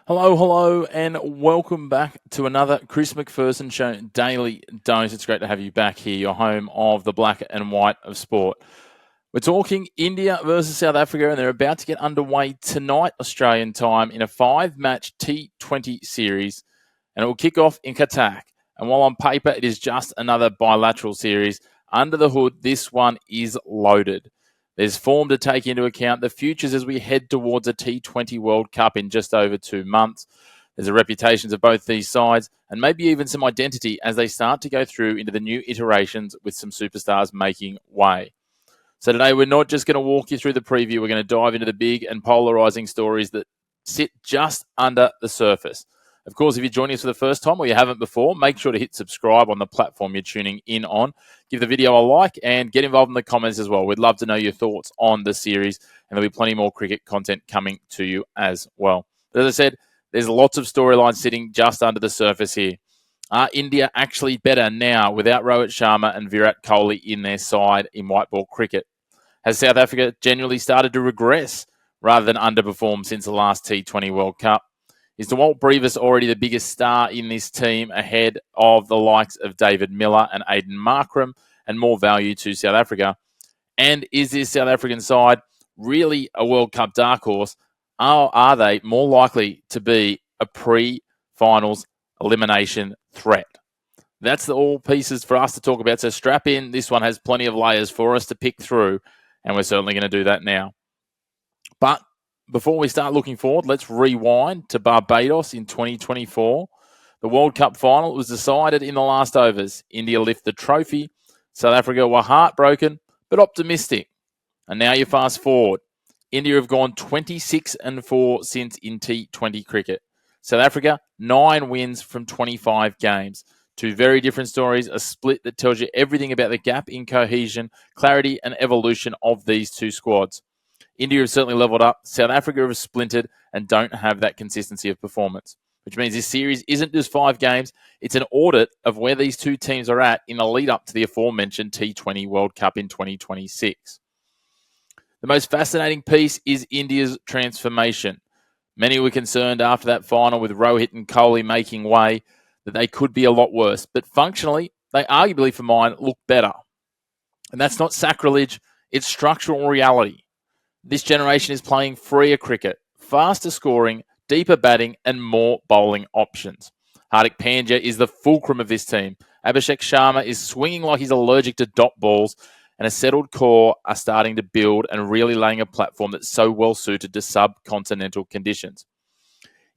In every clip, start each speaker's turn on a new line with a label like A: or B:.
A: Hello, and welcome back to another Chris McPherson Show Daily Dose. It's great to have you back here, your home of the black and white of sport. We're talking India versus South Africa, and they're about to get underway tonight, Australian time, in a 5-match T20 series, and it will kick off in Qatar. And while on paper it is just another bilateral series, under the hood, this one is loaded. There's form to take into account the futures as we head towards a T20 World Cup in just over 2 months. There's the reputations of both these sides and maybe even some identity as they start to go through into the new iterations with some superstars making way. So today we're not just going to walk you through the preview, we're going to dive into the big and polarising stories that sit just under the surface. Of course, if you're joining us for the first time or you haven't before, make sure to hit subscribe on the platform you're tuning in on. Give the video a like and get involved in the comments as well. We'd love to know your thoughts on the series, and there'll be plenty more cricket content coming to you as well. But as I said, there's lots of storylines sitting just under the surface here. Are India actually better now without Rohit Sharma and Virat Kohli in their side in white ball cricket? Has South Africa genuinely started to regress rather than underperform since the last T20 World Cup? Is DeWalt Brevis already the biggest star in this team ahead of the likes of David Miller and Aiden Markram and more value to South Africa? And is this South African side really a World Cup dark horse? Are they more likely to be a pre-finals elimination threat? That's all pieces for us to talk about. So strap in. This one has plenty of layers for us to pick through, and we're certainly going to do that now. But before we start looking forward, let's rewind to Barbados in 2024. The World Cup final was decided in the last overs. India lift the trophy. South Africa were heartbroken, but optimistic. And now you fast forward. India have gone 26-4 since in T20 cricket. South Africa, 9 wins from 25 games. Two very different stories, a split that tells you everything about the gap in cohesion, clarity, and evolution of these two squads. India have certainly leveled up. South Africa have splintered and don't have that consistency of performance, which means this series isn't just 5 games. It's an audit of where these two teams are at in the lead up to the aforementioned T20 World Cup in 2026. The most fascinating piece is India's transformation. Many were concerned after that final with Rohit and Kohli making way that they could be a lot worse, but functionally, they arguably, for mine, look better. And that's not sacrilege, it's structural reality. This generation is playing freer cricket, faster scoring, deeper batting, and more bowling options. Hardik Pandya is the fulcrum of this team. Abhishek Sharma is swinging like he's allergic to dot balls, and a settled core are starting to build and really laying a platform that's so well suited to subcontinental conditions.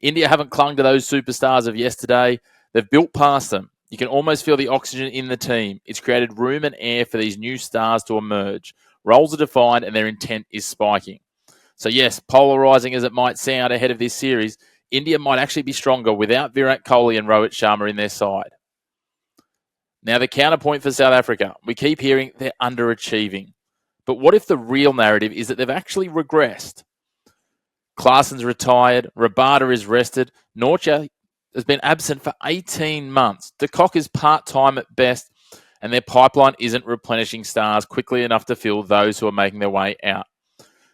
A: India haven't clung to those superstars of yesterday. They've built past them. You can almost feel the oxygen in the team. It's created room and air for these new stars to emerge. Roles are defined and their intent is spiking. So yes, polarising as it might sound ahead of this series, India might actually be stronger without Virat Kohli and Rohit Sharma in their side. Now the counterpoint for South Africa, we keep hearing they're underachieving. But what if the real narrative is that they've actually regressed? Klaasen's retired, Rabada is rested, Nortje has been absent for 18 months. De Kock is part-time at best, and their pipeline isn't replenishing stars quickly enough to fill those who are making their way out.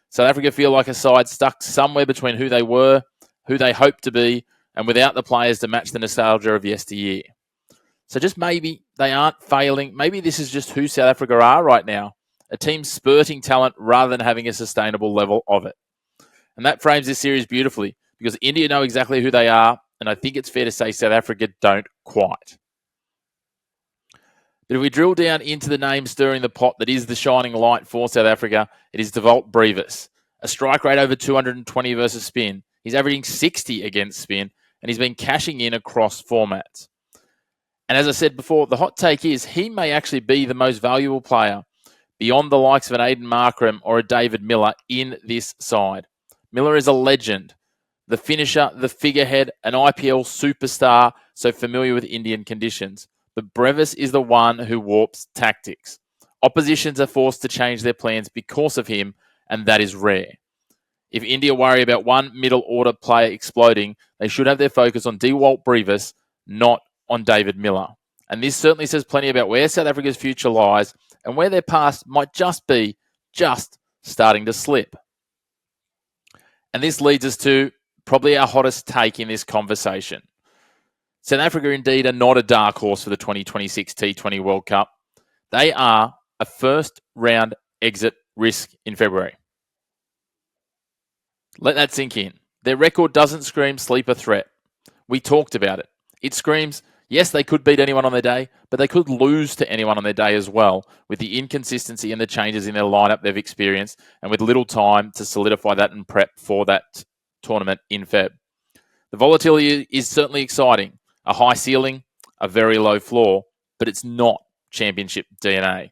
A: South Africa feel like a side stuck somewhere between who they were, who they hoped to be, and without the players to match the nostalgia of yesteryear. So just maybe they aren't failing. Maybe this is just who South Africa are right now, a team spurting talent rather than having a sustainable level of it. And that frames this series beautifully because India know exactly who they are, and I think it's fair to say South Africa don't quite. But if we drill down into the name stirring the pot that is the shining light for South Africa, it is DeWalt Brevis. A strike rate over 220 versus spin. He's averaging 60 against spin, and he's been cashing in across formats. And as I said before, the hot take is he may actually be the most valuable player beyond the likes of an Aiden Markram or a David Miller in this side. Miller is a legend, the finisher, the figurehead, an IPL superstar, so familiar with Indian conditions. But Brevis is the one who warps tactics. Oppositions are forced to change their plans because of him, and that is rare. If India worry about one middle-order player exploding, they should have their focus on DeWalt Brevis, not on David Miller. And this certainly says plenty about where South Africa's future lies and where their past might just be starting to slip. And this leads us to probably our hottest take in this conversation. South Africa indeed are not a dark horse for the 2026 T20 World Cup. They are a first round exit risk in February. Let that sink in. Their record doesn't scream sleeper threat. We talked about it. It screams, yes, they could beat anyone on their day, but they could lose to anyone on their day as well, with the inconsistency and the changes in their lineup they've experienced, and with little time to solidify that and prep for that tournament in Feb. The volatility is certainly exciting. A high ceiling, a very low floor, but it's not championship DNA.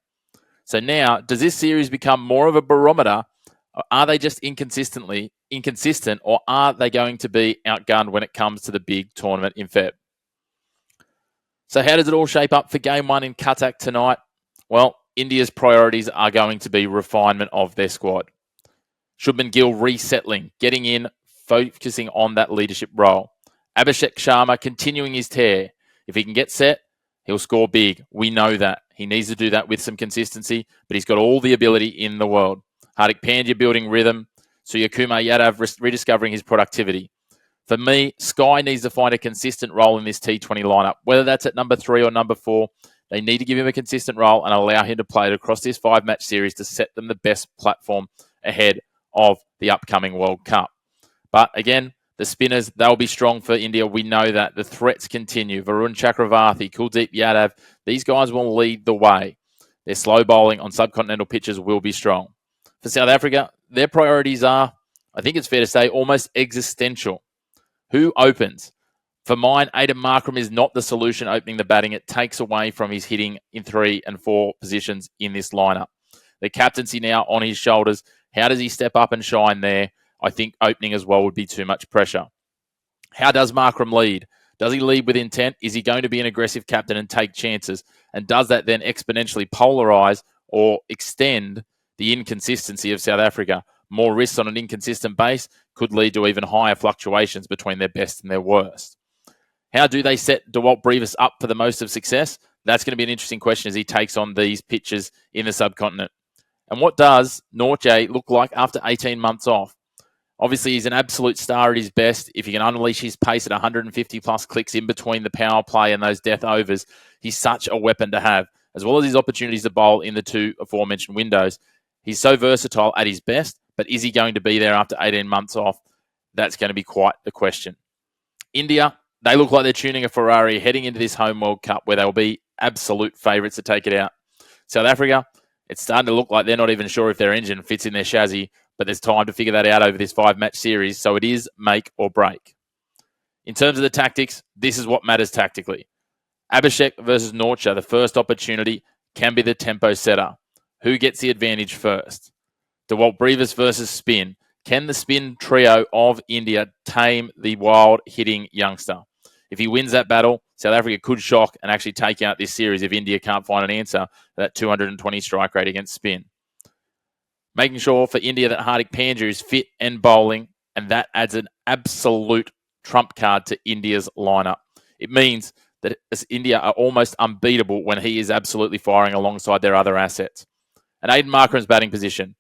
A: So now, does this series become more of a barometer? Or are they just inconsistent, or are they going to be outgunned when it comes to the big tournament in Feb? So how does it all shape up for Game 1 in Cuttack tonight? Well, India's priorities are going to be refinement of their squad. Shubman Gill resettling, getting in, focusing on that leadership role. Abhishek Sharma continuing his tear. If he can get set, he'll score big. We know that. He needs to do that with some consistency, but he's got all the ability in the world. Hardik Pandya building rhythm. Suryakumar Yadav rediscovering his productivity. For me, Sky needs to find a consistent role in this T20 lineup. Whether that's at number 3 or number 4, they need to give him a consistent role and allow him to play it across this 5-match series to set them the best platform ahead of the upcoming World Cup. But again, the spinners, they'll be strong for India. We know that. The threats continue. Varun Chakravarti, Kuldeep Yadav, these guys will lead the way. Their slow bowling on subcontinental pitches will be strong. For South Africa, their priorities are, I think it's fair to say, almost existential. Who opens? For mine, Aiden Markram is not the solution opening the batting. It takes away from his hitting in 3 and 4 positions in this lineup. The captaincy now on his shoulders. How does he step up and shine there? I think opening as well would be too much pressure. How does Markram lead? Does he lead with intent? Is he going to be an aggressive captain and take chances? And does that then exponentially polarize or extend the inconsistency of South Africa? More risks on an inconsistent base could lead to even higher fluctuations between their best and their worst. How do they set DeWalt Brevis up for the most of success? That's going to be an interesting question as he takes on these pitches in the subcontinent. And what does Nortje look like after 18 months off? Obviously, he's an absolute star at his best. If he can unleash his pace at 150-plus clicks in between the power play and those death overs, he's such a weapon to have, as well as his opportunities to bowl in the 2 aforementioned windows. He's so versatile at his best, but is he going to be there after 18 months off? That's going to be quite the question. India, they look like they're tuning a Ferrari heading into this home World Cup where they'll be absolute favourites to take it out. South Africa, it's starting to look like they're not even sure if their engine fits in their chassis, but there's time to figure that out over this 5-match series, so it is make or break. In terms of the tactics, this is what matters tactically. Abhishek versus Nortje, the first opportunity, can be the tempo setter. Who gets the advantage first? DeWalt Brevis versus spin. Can the spin trio of India tame the wild-hitting youngster? If he wins that battle, South Africa could shock and actually take out this series if India can't find an answer for that 220 strike rate against spin. Making sure for India that Hardik Pandya is fit and bowling, and that adds an absolute trump card to India's lineup. It means that India are almost unbeatable when he is absolutely firing alongside their other assets. And Aiden Markram's batting position.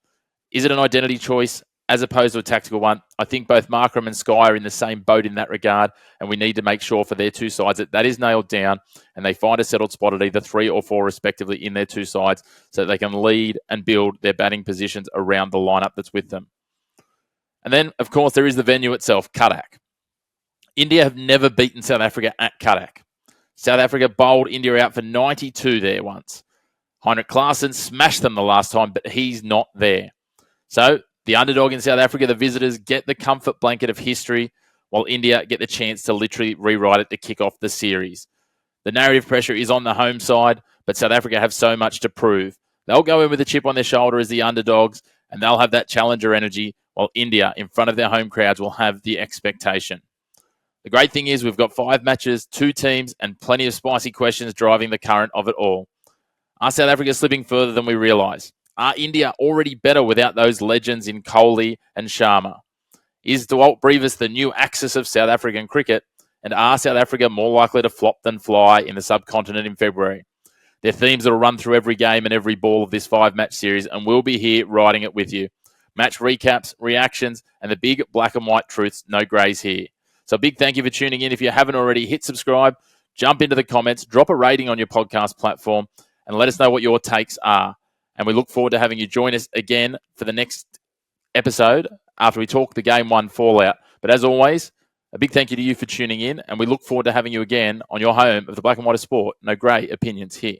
A: Is it an identity choice as opposed to a tactical one? I think both Markram and Sky are in the same boat in that regard, and we need to make sure for their 2 sides that is nailed down and they find a settled spot at either 3 or 4 respectively in their 2 sides so that they can lead and build their batting positions around the lineup that's with them. And then, of course, there is the venue itself, Cuttack. India have never beaten South Africa at Cuttack. South Africa bowled India out for 92 there once. Heinrich Klaasen smashed them the last time, but he's not there. So the underdog in South Africa, the visitors, get the comfort blanket of history, while India get the chance to literally rewrite it to kick off the series. The narrative pressure is on the home side, but South Africa have so much to prove. They'll go in with a chip on their shoulder as the underdogs, and they'll have that challenger energy, while India, in front of their home crowds, will have the expectation. The great thing is we've got 5 matches, 2 teams, and plenty of spicy questions driving the current of it all. Are South Africa slipping further than we realise? Are India already better without those legends in Kohli and Sharma? Is DeWalt Brevis the new axis of South African cricket? And are South Africa more likely to flop than fly in the subcontinent in February? They're themes that will run through every game and every ball of this 5-match series, and we'll be here riding it with you. match recaps, reactions, and the big black and white truths, no greys here. So a big thank you for tuning in. If you haven't already, hit subscribe, jump into the comments, drop a rating on your podcast platform, and let us know what your takes are. And we look forward to having you join us again for the next episode after we talk the Game 1 fallout. But as always, a big thank you to you for tuning in, and we look forward to having you again on your home of the black and white of sport. No grey opinions here.